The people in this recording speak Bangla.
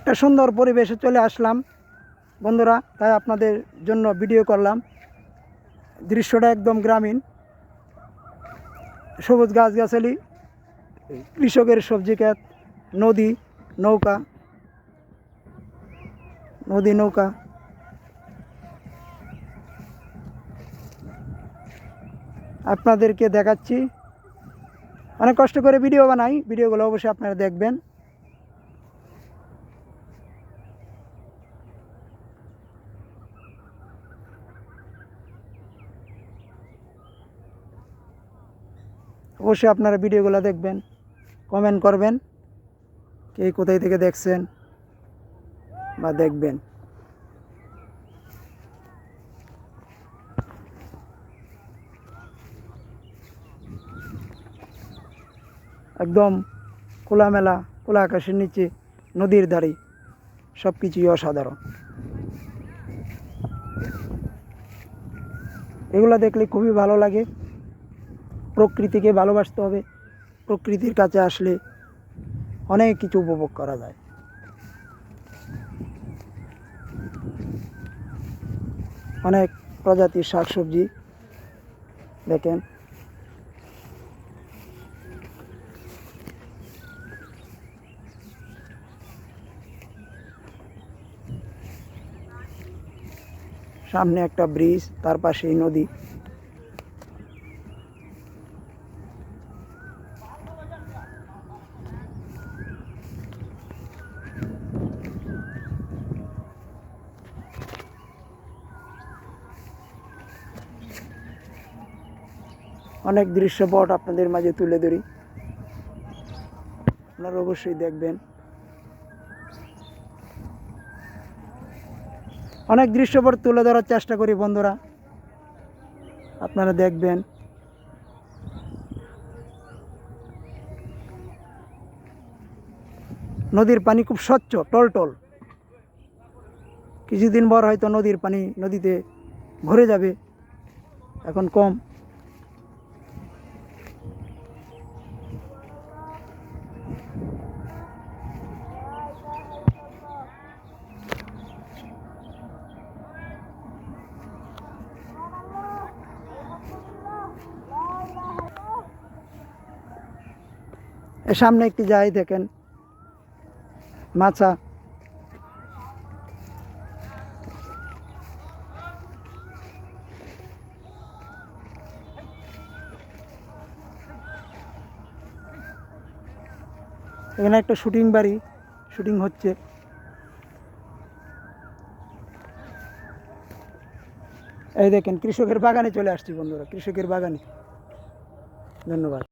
একটা সুন্দর পরিবেশে চলে আসলাম বন্ধুরা, তাই আপনাদের জন্য ভিডিও করলাম। দৃশ্যটা একদম গ্রামীণ, সবুজ গাছগাছালি, কৃষকের সবজি ক্ষেত, নদী, নৌকা, নদী নৌকা। আপনাদেরকে দেখাচ্ছি, অনেক কষ্ট করে ভিডিও বানাই, ভিডিওগুলো অবশ্যই আপনারা দেখবেন। অবশ্যই আপনারা ভিডিওগুলো দেখবেন, কমেন্ট করবেন কে কোথায় থেকে দেখছেন বা দেখবেন। একদম খোলামেলা, খোলা আকাশের নিচে, নদীর ধারে, সব কিছুই অসাধারণ। এগুলো দেখলে খুবই ভালো লাগে। প্রকৃতিকে ভালোবাসতে হবে, প্রকৃতির কাছে আসলে অনেক কিছু উপভোগ করা যায়। অনেক প্রজাতির শাকসবজি দেখেন, সামনে একটা ব্রিজ, তার পাশেই নদী। অনেক দৃশ্যপট আপনাদের মাঝে তুলে ধরি, আপনারা অবশ্যই দেখবেন। অনেক দৃশ্যপট তুলে ধরার চেষ্টা করি বন্ধুরা, আপনারা দেখবেন। নদীর পানি খুব স্বচ্ছ, টলটল। কিছুদিন পর হয়তো নদীর পানি নদীতে ভরে যাবে, এখন কম। এর সামনে একটি যাই দেখেন, মাছা। এখানে একটা শুটিং বাড়ি, শুটিং হচ্ছে। এই দেখেন, কৃষকের বাগানে চলে আসছি বন্ধুরা, কৃষকের বাগানে। ধন্যবাদ।